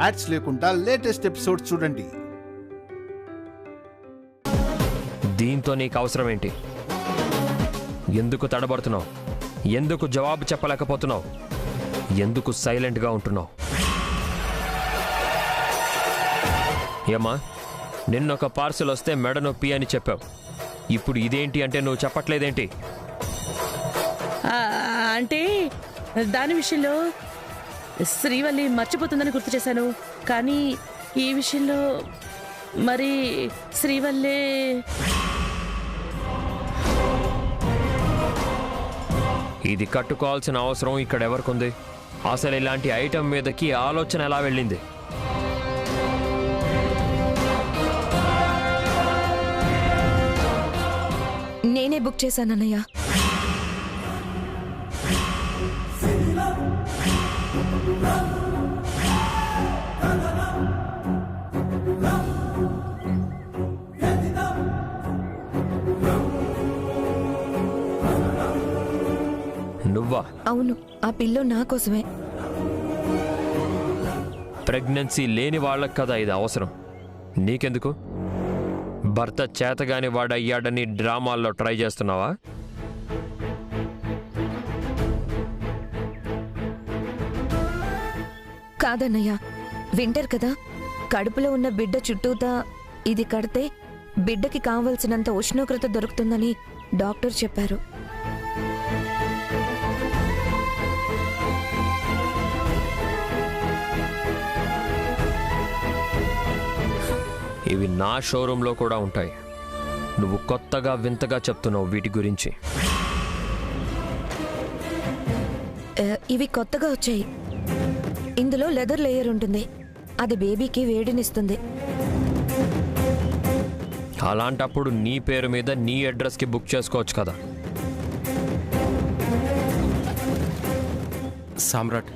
Ads లేకుండా latest episodes చూడండి. దీంతో నీకు అవసరం ఏంటి? ఎందుకు తడబడుతున్నావు? ఎందుకు జవాబు చెప్పలేకపోతున్నావు? ఎందుకు సైలెంట్గా ఉంటున్నావు? ఏమ్మా, నిన్నొక పార్సల్ వస్తే మెడ నొప్పి అని చెప్పావు. ఇప్పుడు ఇదేంటి అంటే నువ్వు చెప్పట్లేదేంటి? అంటే దాని విషయంలో శ్రీవల్లి మర్చిపోతుందని గుర్తు చేశాను. కానీ ఈ విషయంలో మరి శ్రీవల్లే ఇది కట్టుకోవాల్సిన అవసరం ఇక్కడ ఎవరికుంది? అసలు ఇలాంటి ఐటెం మీదకి ఆలోచన ఎలా వెళ్ళింది? నేనే బుక్ చేశానన్నయ్య. నువ్వా? అవును, ఆ పిల్లో నా కోసమే. ప్రెగ్నెన్సీ లేని వాళ్ళకి కదా ఇది అవసరం. నీకెందుకు? భర్త చేతగాని వాడయ్యాడని డ్రామాల్లో ట్రై చేస్తున్నావా? కాదన్నయ్య, వింటర్ కదా, కడుపులో ఉన్న బిడ్డ చుట్టూతా ఇది కడితే బిడ్డకి కావలసినంత ఉష్ణోగ్రత దొరుకుతుందని డాక్టర్ చెప్పారు. ఇవి నా షోరూంలో కూడా ఉంటాయి. నువ్వు కొత్తగా వింతగా చెప్తున్నావు వీటి గురించి. ఇవి కొత్తగా వచ్చాయి. ఇందులో లెదర్ లేయర్ ఉంటుంది. అది బేబీకి వేడినిస్తుంది. అలాంటప్పుడు నీ పేరు మీద నీ అడ్రస్కి బుక్ చేసుకోవచ్చు కదా. సామ్రాట్,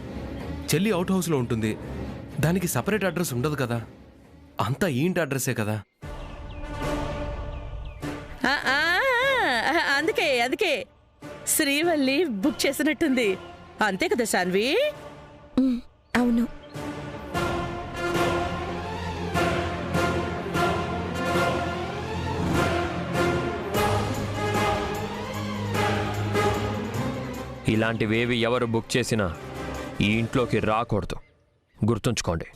చెల్లి అవుట్ హౌస్లో ఉంటుంది. దానికి సపరేట్ అడ్రస్ ఉండదు కదా. అంతా ఏంటి అడ్రస్సే కదా. అందుకే శ్రీవల్లి బుక్ చేసినట్టుంది. అంతే కదా శాన్వి? అవును. ఇలాంటివేవి ఎవరు బుక్ చేసినా ఈ ఇంట్లోకి రాకూడదు. గుర్తుంచుకోండి.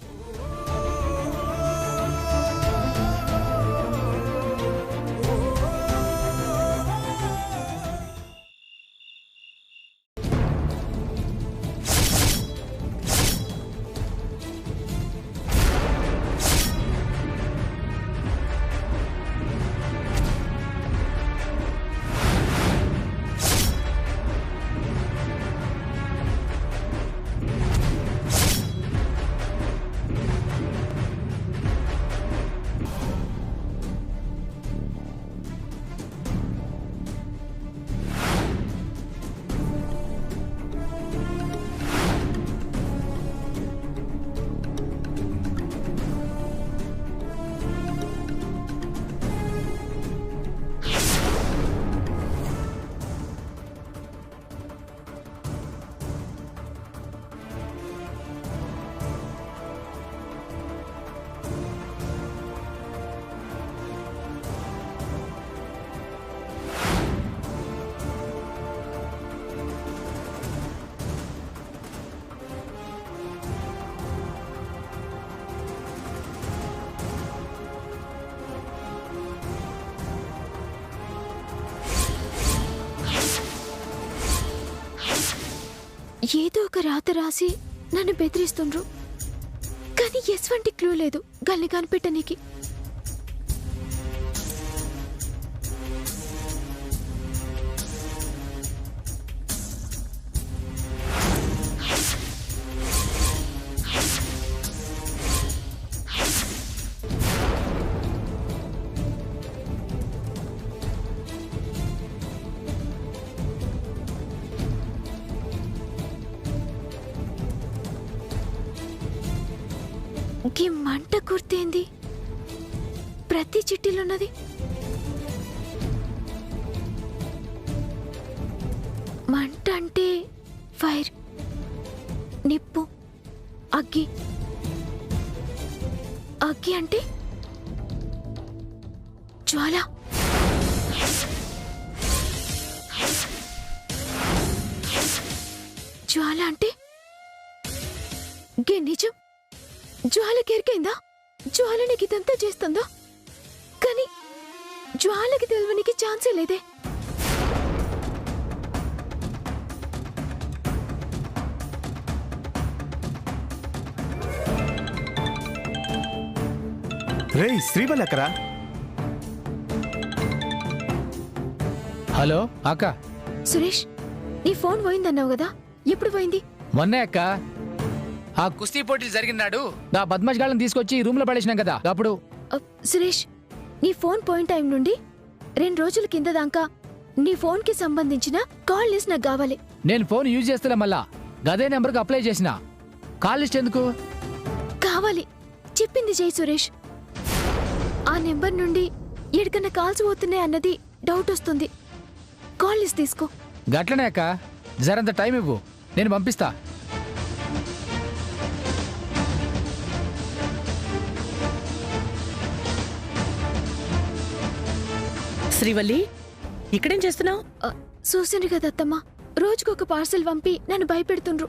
ఏదో ఒక రాత రాసి నన్ను బెదిరిస్తుండ్రు. కానీ ఎటువంటి క్లూ లేదు గల్ని కనిపెట్టనీకి. ఈ మంట గుర్తేంది ప్రతి చిట్టిలున్నది? మంట అంటే ఫైర్, నిప్పు, అగ్గి. అగ్గి అంటే జ్వాల. జ్వాల అంటే నిజం. జ్వాలకి ఎరికైందా? జ్వాలనికి ఇదంతా చేస్తుందా? కానీ జ్వాలకి తెలియనికి ఛాన్సే లేదే. రేయ్ శ్రీవల్లి అక్కరా? హలో అక్క. సురేష్, నీ ఫోన్ పోయిందన్నావు కదా, ఎప్పుడు పోయింది? మొన్నే అక్క. ఆ కుస్తీ పోటీలు జరిగినాడు నా బద్మాష్ గాళ్ళని తీసుకొచ్చి రూమ్ లో పడేసినాం కదా అప్పుడు. సురేష్, నీ ఫోన్ పోయిన టైం నుండి 2 రోజుల కింద దాకా నీ ఫోన్ కి సంబంధించిన కాల్ లిస్ట్ నాకు కావాలి. నేను ఫోన్ యూజ్ చేస్తలే, మళ్ళా గదే నెంబర్కి అప్లై చేసిన. కాల్ లిస్ట్ ఎందుకు కావాలి? చెప్పింది జై సురేష్. ఆ నెంబర్ నుండి ఎక్కడికన్నా కాల్స్ పోతున్నాయి అన్నది డౌట్ వస్తుంది. కాల్ లిస్ట్ తీసుకో. గట్లనే అక్క, జరంత టైం ఇవ్వు, నేను పంపిస్తా. శ్రీవల్లి, ఇక్కడేం చేస్తున్నావు? చూసిండ్రు కదా అత్తమ్మ, రోజుకొక పార్సెల్ పంపి నన్ను భయపెడుతుండ్రు.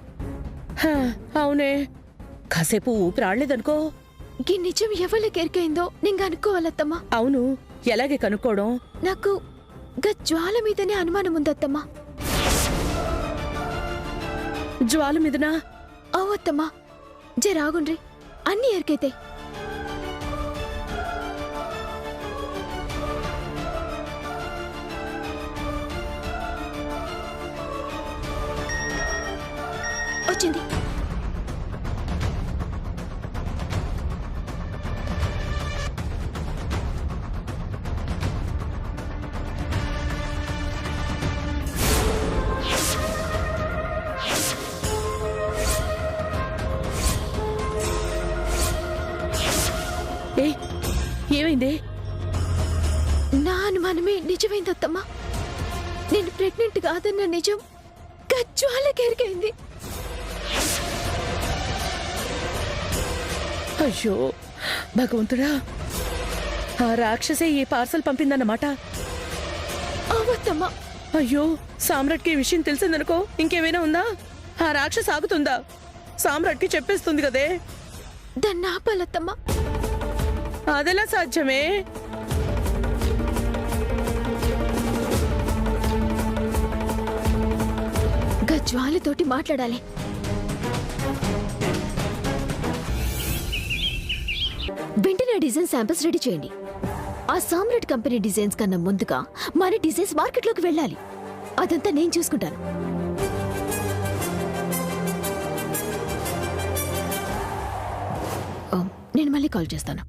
అవునే, కాసేపు ఊపిరి ఆడలేదనుకో. ఈ నిజం ఎవరికి ఎరికైందో నేను కనుక్కోవాలత్తమ్మా. అవును, ఎలాగే కనుక్కోవడం? నాకు జ్వాల మీదనే అనుమానం ఉందత్తమ్మా. జ్వాల మీదనా? అవత్తమ్మా, జరాగుండ్రి, అన్ని ఎరికైతే. వచ్చింది. ఏమైంది? నా అనుమానమే నిజమైందత్తమ్మా. నేను ప్రెగ్నెంట్ కాదన్న నిజం జ్వాలకి ఎరికైంది. అయ్యో భగవంతుడా, ఆ రాక్షసే ఈ పార్సల్ పంపిందన్నమాట. అవత్తమ్మా. అయ్యో, సామ్రాట్కి ఈ విషయం తెలిసిందనుకో, ఇంకేమైనా ఉందా? ఆ రాక్షస ఆగుతుందా? సామ్రాట్కి చెప్పేస్తుంది కదే. దాన్ని ఆపాలత్తమ్మా. అదెలా సాధ్యమే? జ్వాలతోటి మాట్లాడాలి. వెంటనే డిజైన్ శాంపిల్స్ రెడీ చేయండి. ఆ సామ్రాట్ కంపెనీ డిజైన్స్ కన్నా ముందుగా మన డిజైన్స్ మార్కెట్లోకి వెళ్ళాలి. అదంతా నేను చూసుకుంటాను. నేను మళ్ళీ కాల్ చేస్తాను.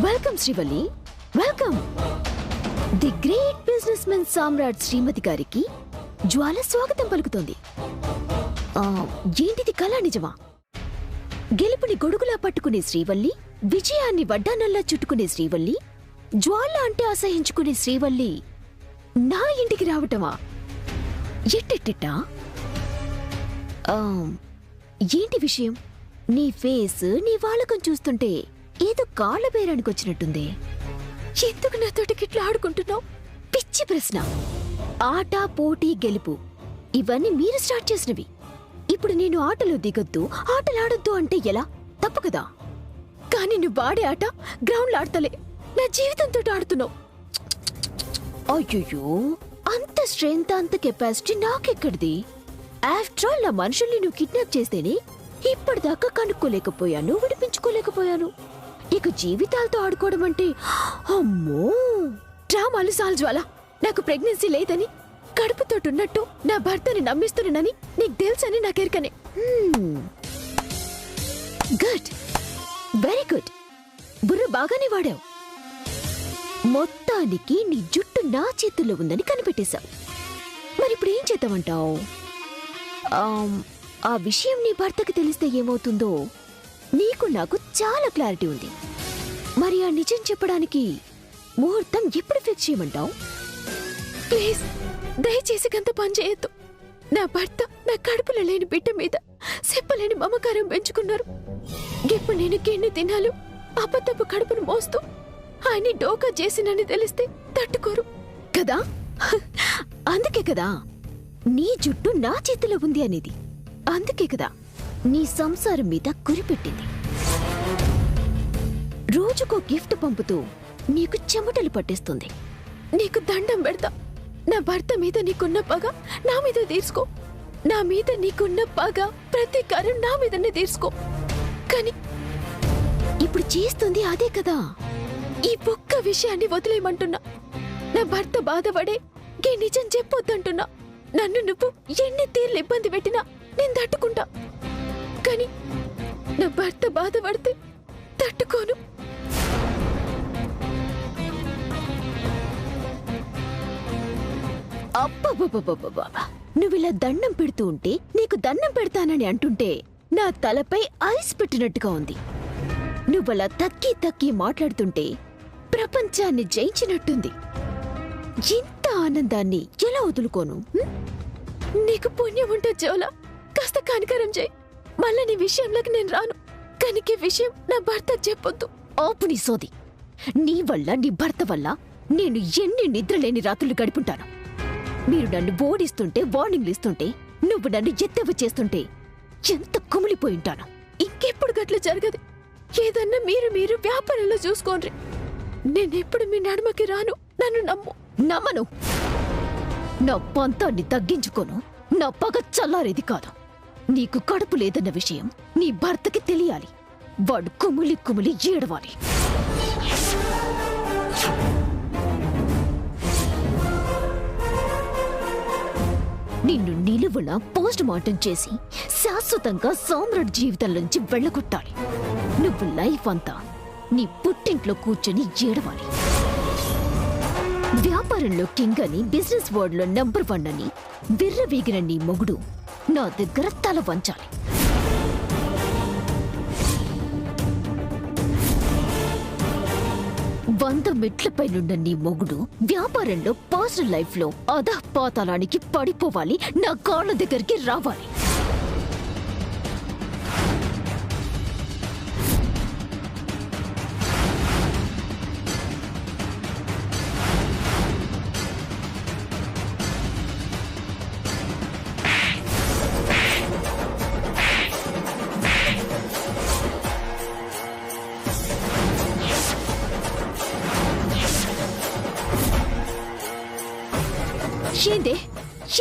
Welcome Srivalli, welcome. The great businessmen సామ్రాట్ శ్రీమతి గారికి జ్వాల స్వాగతం పలుకుతోంది. ఏంటిది కళా నిజమా? గెలుపుని గొడుగులా పట్టుకునే శ్రీవల్లి, విజయాన్ని వడ్డానల్లా చుట్టుకునే శ్రీవల్లి, జ్వాల అంటే అసహించుకునే శ్రీవల్లి నా ఇంటికి రావటమా? ఎట్టెట్టా? ఏంటి విషయం? నీ ఫేస్, నీ వాళకం చూస్తుంటే ఏదో కాళ్ళ బేరానికి వచ్చినట్టుంది. ఎందుకు నాతోటి గిట్లా ఆడుకుంటున్నావు? పిచ్చి ప్రశ్న. ఆట, పోటీ, గెలుపు ఇవన్నీ మీరు స్టార్ట్ చేసినవి. ఇప్పుడు నేను ఆటలో దిగొద్దు, ఆటలాడొద్దు అంటే ఎలా? తప్పు కదా. కానీ నువ్వు ఆడే ఆట గ్రౌండ్లో ఆడతలే, నా జీవితంతో ఆడుతున్నావు. అయ్యో, అంత స్ట్రెంత్, అంత కెపాసిటీ నాకెక్కడిది? ఆఫ్టర్ ఆల్, నా మనుషుల్ని నువ్వు కిడ్నాప్ చేస్తేనే ఇప్పటిదాకా కనుక్కోలేకపోయాను, విడిపించుకోలేకపోయాను. ఇక జీవితాలతో ఆడుకోవడం అంటే అమ్మో. డ్రామాలు సాల్ జ్వాల. నాకు ప్రెగ్నెన్సీ లేదని, కడుపుతోటున్నట్టు నా భర్తని నమ్మిస్తున్నానని నీకు తెలుసని నాకెరకనే. Good, very good. బుర్ర బాగానే వాడావు. మొత్తానికి నీ జుట్టు నా చేతుల్లో ఉందని కనిపెట్టేశావు. మరి ఇప్పుడు ఏం చేద్దామంటావు? ఆ విషయం నీ భర్తకి తెలిస్తే ఏమవుతుందో నీకు నాకు చాలా క్లారిటీ ఉంది. మరి ఆ నిజం చెప్పడానికి ముహూర్తం ఎప్పుడు ఫిక్స్ చేయమంటావు? ప్లీజ్, దయచేసి గంత పని చేయొద్దు. నా భర్త నా కడుపులో లేని బిడ్డ మీద చెప్పలేని మమకారం పెంచుకున్నారు. ఇప్పుడు నేను గిన్నె తినాలు అబద్ధపు కడుపును మోస్తూ ఆయన్ని డోకా చేసినని తెలిస్తే తట్టుకోరు కదా. అందుకే కదా నీ జుట్టు నా చేతిలో ఉంది అనేది. అందుకే కదా నీ సంసారం మీద కురిపెట్టింది. రోజుకో గిఫ్ట్ పంపుతూ నీకు చెమటలు పట్టేస్తుంది. నీకు దండం పెడతా, నా భర్త మీద నీకున్న పగ నా మీద తీర్చుకో. నా మీద నీకున్న పగ ప్రతీకారం నా మీదనే తీర్చుకో. కానీ ఇప్పుడు చేస్తుంది అదే కదా. ఈ ఒక్క విషయాన్ని వదిలేయమంటున్నా. నా భర్త బాధపడే గీ నిజం చెప్పొద్దంటున్నా. నన్ను నువ్వు ఎన్ని తీర్లు ఇబ్బంది పెట్టినా నేను తట్టుకుంటా. కానీ నా భర్త బాధపడితే తట్టుకోను. అబ్బబ్బబ్బబ్బబ్బబ్బా, నువ్విలా దండం పెడుతూ ఉంటే నీకు దండం పెడతానని అంటుంటే నా తలపై ఐస్ పెట్టినట్టుగా ఉంది. నువ్వలా తక్కి తక్కి మాట్లాడుతుంటే ప్రపంచాన్ని జయించినట్టుంది. ఇంత ఆనందాన్ని ఎలా వదులుకోను? నీకు పుణ్యం ఉంటే జోలా కాస్త కనికరం చేయి. మళ్ళా నీ విషయంలోకి నేను రాను. కనుక ఈ విషయం నా భర్త చెప్పొద్దు. ఆపు నీ సోది. నీ వల్ల నీ భర్త వల్ల నేను ఎన్ని నిద్రలేని రాత్రులు గడుపుంటాను. మీరు నన్ను ఓడిస్తుంటే వార్నింగ్లు ఇస్తుంటే నువ్వు నన్ను ఎత్తెవ చేస్తుంటే ఎంత కుమిలిపోయింటాను. ఇంకెప్పుడు గట్ల జరగదు. ఏదన్నా మీరు వ్యాపారంలో చూసుకోండి. నేనెప్పుడు మీ నడుమకి రాను. నన్ను నమ్మను. నా పంతాన్ని తగ్గించుకోను. నా పగ చల్లారేది కాదు. నీకు కడుపు లేదన్న విషయం నీ భర్తకి తెలియాలి. వాడు కుమిలి కుమిలి ఏడవాలి. నిన్ను నిలువులా పోస్ట్ మార్టం చేసి శాశ్వతంగా సామ్రాట్ జీవితంలోంచి వెళ్ళగొట్టాలి. నువ్వు లైఫ్ అంతా నీ పుట్టింట్లో కూర్చొని ఏడవాలి. వ్యాపారంలో కింగ్ అని, బిజినెస్ వరల్డ్ లో నెంబర్ 1 అని విర్రవీగిన నీ మొగుడు నా దగ్గర తల వంచాలి. వంద మెట్లపైనున్న నీ మొగుడు వ్యాపారంలో పర్సనల్ లైఫ్ లో అధపాతాళానికి పడిపోవాలి. నా కాళ్ళ దగ్గరికి రావాలి.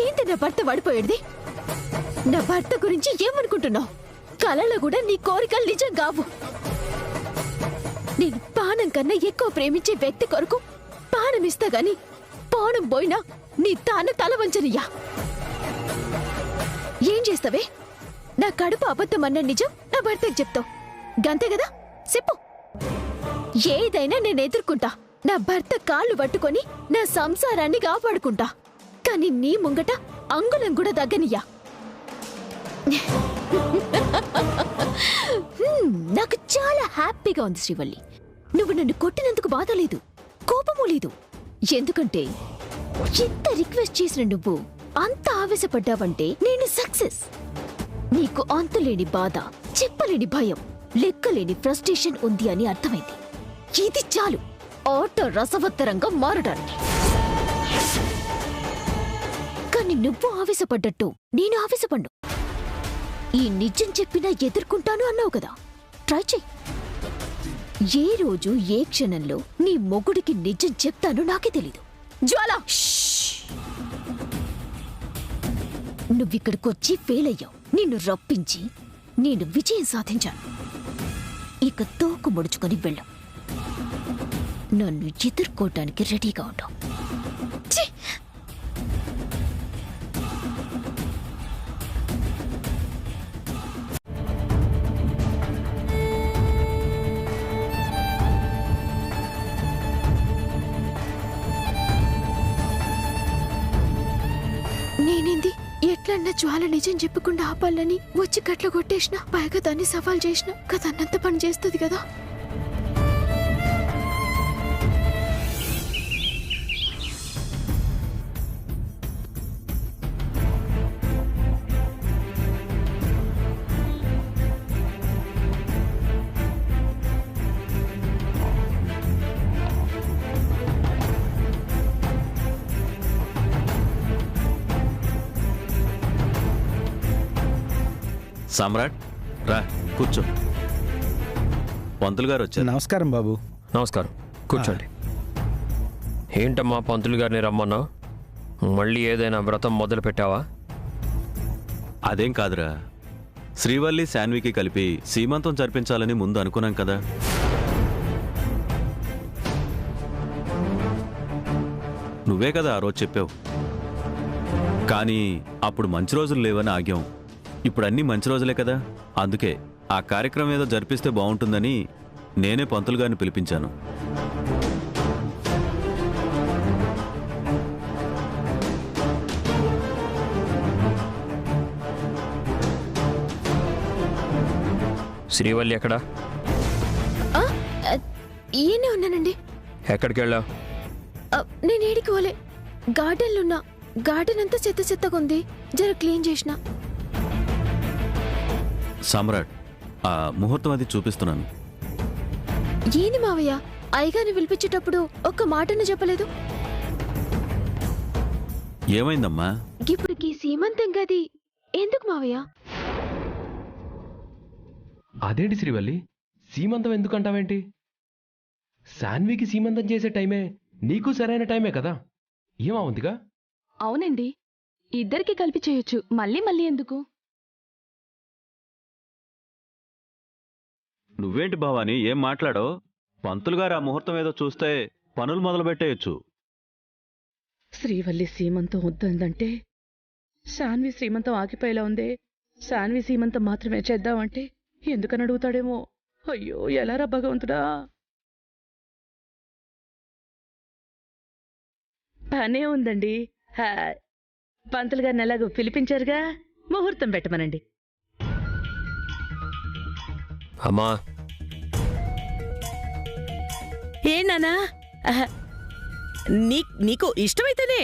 ఏందే నా భర్త పడిపోయేది? నా భర్త గురించి ఏమనుకుంటున్నావు? కలలో కూడా నీ కోరికలు నిజం కావు. నేను పానం కన్నా ఎక్కువ ప్రేమించే వ్యక్తి కొరకు పానం ఇస్తా గాని పానం పోయినా నీ తాను తల వంచనియ్యా. ఏం చేస్తావే? నా కడుపు అబద్ధమన్న నిజం నా భర్తకి చెప్తావు గంతే కదా. చెప్పు. ఏదైనా నేను ఎదుర్కొంటా. నా భర్త కాళ్ళు పట్టుకొని నా సంసారాన్ని కాపాడుకుంటా. కానీ నీ ముంగట అంగుళం కూడా దగ్గనియ్యా. నాకు చాలా హ్యాపీగా ఉంది శ్రీవల్లి. నువ్వు నన్ను కొట్టినందుకు బాధ లేదు, కోపము లేదు. ఎందుకంటే ఎంత రిక్వెస్ట్ చేసిన నువ్వు అంత ఆవేశపడ్డావంటే నేను సక్సెస్. నీకు అంతులేని బాధ, చెప్పలేని భయం, లెక్కలేని ఫ్రస్ట్రేషన్ ఉంది అని అర్థమైంది. ఇది చాలు ఆట రసవత్తరంగా మారడానికి. కానీ నువ్వు ఆవేశపడ్డట్టు నేను ఆవేశపడ్డు. ఈ నిజం చెప్పినా ఎదుర్కొంటాను అన్నావు కదా. ట్రై చెయ్యి. ఏ రోజు ఏ క్షణంలో నీ మొగుడికి నిజం చెప్తానో నాకే తెలీదు. జ్వాల, నువ్విక్కడికొచ్చి ఫెయిల్ అయ్యావు. నిన్ను రప్పించి నేను విజయం సాధించాను. ఇక తోకు ముడుచుకొని వెళ్ళావు. నన్ను ఎదుర్కోవటానికి రెడీగా ఉంటావు. నేనేంది ఎట్లన్నా జ్వాల నిజం చెప్పకుండా ఆపాలని వచ్చి కట్ల కొట్టేసిన, పైగా దాన్ని సవాల్ చేసిన కదా. అన్నంత పని చేస్తుంది కదా. సామ్రాట్ రా కూర్చో. పంతులు గారు వచ్చారు. నమస్కారం బాబు. నమస్కారం, కూర్చోండి. ఏంటమ్మా పంతులు గారిని రమ్మన్నా? మళ్ళీ ఏదైనా వ్రతం మొదలు పెట్టావా? అదేం కాదురా, శ్రీవల్లి శాన్వికి కలిపి సీమంతం జరిపించాలని ముందు అనుకున్నాం కదా. నువ్వే కదా ఆ రోజు చెప్పావు. కానీ అప్పుడు మంచి రోజులు లేవని ఆగాం. ఇప్పుడు అన్నీ మంచి రోజులే కదా, అందుకే ఆ కార్యక్రమం ఏదో జరిపిస్తే బాగుంటుందని నేనే పంతులు గారిని పిలిపించాను. శ్రీవల్లి ఎక్కడా? ఈయనే ఉన్నానండి. ఎక్కడికి వెళ్ళావు? నేను ఏడికి పోలే, గార్డెన్లో ఉన్నా. గార్డెన్ అంతా చెత్త చెత్తగా ఉంది, జర క్లీన్ చేసిన. సామ్రాట్, ఆ ముహూర్తం అది చూపిస్తున్నాను. ఏంది మావయ్య, అయ్యగారిని పిలిపించేటప్పుడు ఒక్క మాటను చెప్పలేదు? ఏమైందమ్మా? ఇప్పుడుకి సీమంతం గది ఎందుకు మావయ్య? అదేంటి శ్రీవల్లి, సీమంతం ఎందుకంటావేంటి? శాన్వికి సీమంతం చేసే టైమే నీకు సరైన టైమే కదా. ఏమావుందిగా? అవునండి, ఇద్దరికి కలిపి చేయొచ్చు, మళ్ళీ మళ్ళీ ఎందుకు? నువ్వేంటి భావాని ఏం మాట్లాడో? పంతులు గారు ఆ ముహూర్తం ఏదో చూస్తే పనులు మొదలు పెట్టేయచ్చు. శ్రీవల్లి సీమంతం వద్దందంటే శాన్వి శ్రీమంతం ఆగిపోయేలా ఉందే. శాన్వి సీమంతం మాత్రమే చేద్దామంటే ఎందుకని అడుగుతాడేమో. అయ్యో ఎలారా భగవంతుడా. పనే ఉందండి. పంతులు గారిని ఎలాగో పిలిపించారుగా, ముహూర్తం పెట్టమనండి. అమ్మా, ఏ నానా, నీకు ఇష్టమైతేనే.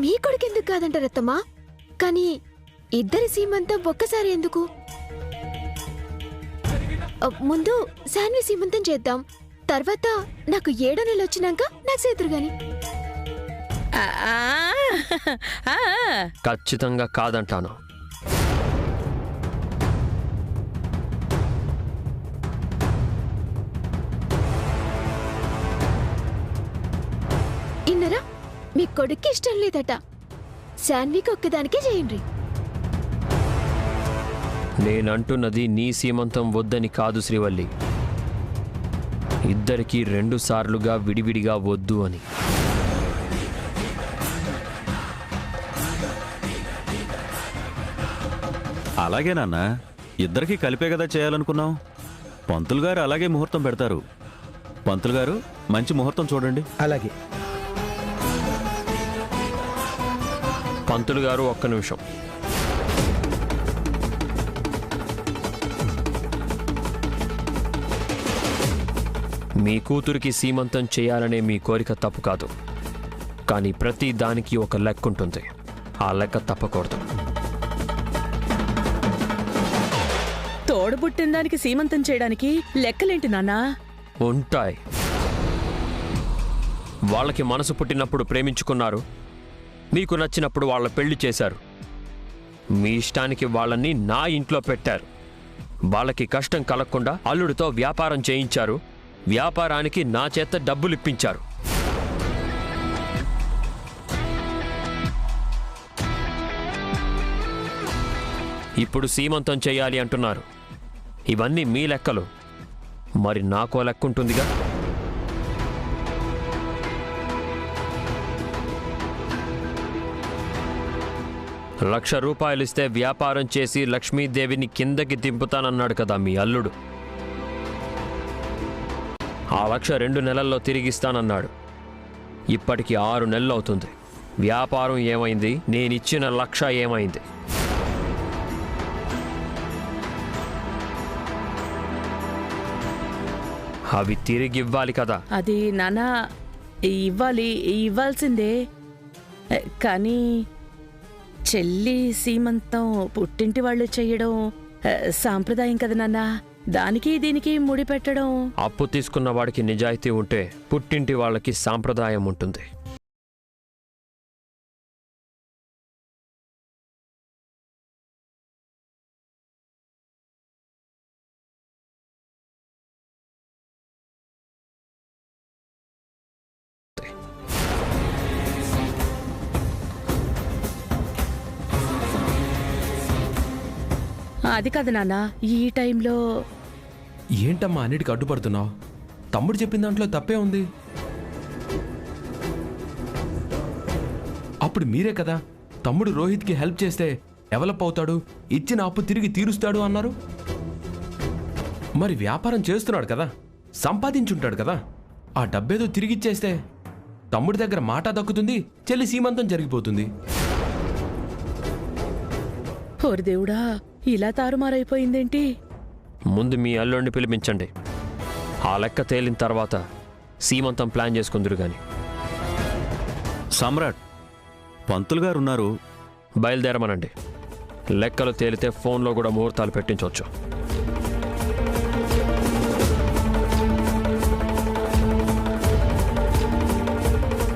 మీ కొడుకు ఎందుకు కాదంటారు అత్తమ్మా? కానీ ఇద్దరి సీమంతం ఒక్కసారి ఎందుకు? ముందు శాన్వి సీమంతం చేద్దాం, తర్వాత నాకు 7వ నెల వచ్చినాక నాకు చేతురు గాని. ఖచ్చితంగా కాదంటాను. ఇన్నరా, మీ కొడుక్కి ఇష్టం లేదట, శాన్వికి ఒక్కదానికే చేయండి. నేనంటున్నది నీ సీమంతం వద్దని కాదు శ్రీవల్లి, ఇద్దరికీ 2 సార్లుగా విడివిడిగా వద్దు అని. అలాగే నాన్న, ఇద్దరికీ కలిపే కదా చేయాలనుకున్నాం. పంతులు గారు అలాగే ముహూర్తం పెడతారు. పంతులు గారు మంచి ముహూర్తం చూడండి. అలాగే. పంతులు గారు ఒక్క నిమిషం. మీ కూతురికి సీమంతం చేయాలనే మీ కోరిక తప్పు కాదు, కానీ ప్రతి దానికి ఒక లెక్క ఉంటుంది. ఆ లెక్క తప్పకూడదు. తోడబుట్టిన దానికి సీమంతం చేయడానికి లెక్కలేంటి నాన్నా? ఉంటాయి. వాళ్ళకి మనసు పుట్టినప్పుడు ప్రేమించుకున్నారు, మీకు నచ్చినప్పుడు వాళ్ళ పెళ్లి చేశారు. మీ ఇష్టానికి వాళ్ళని నా ఇంట్లో పెట్టారు. వాళ్ళకి కష్టం కలగకుండా అల్లుడితో వ్యాపారం చేయించారు. వ్యాపారానికి నా చేత డబ్బులిప్పించారు. ఇప్పుడు సీమంతం చేయాలి అంటున్నారు. ఇవన్నీ మీ లెక్కలు, మరి నాకో లెక్కుంటుందిగా. ₹1,00,000 ఇస్తే వ్యాపారం చేసి లక్ష్మీదేవిని కిందకి దింపుతానన్నాడు కదా మీ అల్లుడు. ఆ 1,00,000 2 నెలల్లో తిరిగిస్తానన్నాడు. ఇప్పటికి 6 నెలలు అవుతుంది. వ్యాపారం ఏమైంది? నేనిచ్చిన 1,00,000 ఏమైంది? అవి తిరిగి ఇవ్వాలి కదా. అది నానా ఇవ్వాల్సిందే, కానీ చెల్లి సీమంతం పుట్టింటి వాళ్ళు చెయ్యడం సాంప్రదాయం కదా నాన్న. దానికి దీనికి ముడి పెట్టడం. అప్పు తీసుకున్న వాడికి నిజాయితీ ఉంటే పుట్టింటి వాళ్ళకి సాంప్రదాయం ఉంటుంది. అది కాదు నాన్న, ఈ టైంలో ఏంటమ్మా అన్నిటికి అడ్డుపడుతున్నావు? తమ్ముడు చెప్పిన దాంట్లో తప్పే ఉంది. అప్పుడు మీరే కదా తమ్ముడు రోహిత్కి హెల్ప్ చేస్తే డెవలప్ అవుతాడు, ఇచ్చిన అప్పు తిరిగి తీరుస్తాడు అన్నారు. మరి వ్యాపారం చేస్తున్నాడు కదా, సంపాదించుంటాడు కదా, ఆ డబ్బేదో తిరిగిచ్చేస్తే తమ్ముడి దగ్గర మాట దక్కుతుంది, చెల్లి సీమంతం జరిగిపోతుంది. ఓరి దేవుడా, ఇలా తారుమారైపోయిందేంటి? ముందు మీ అల్లుడిని పిలిపించండి. ఆ లెక్క తేలిన తర్వాత సీమంతం ప్లాన్ చేసుకుందరు గాని. సమ్రాట్, పంతులు గారు ఉన్నారు. బయలుదేరమనండి. లెక్కలు తేలితే ఫోన్లో కూడా ముహూర్తాలు పెట్టించవచ్చు.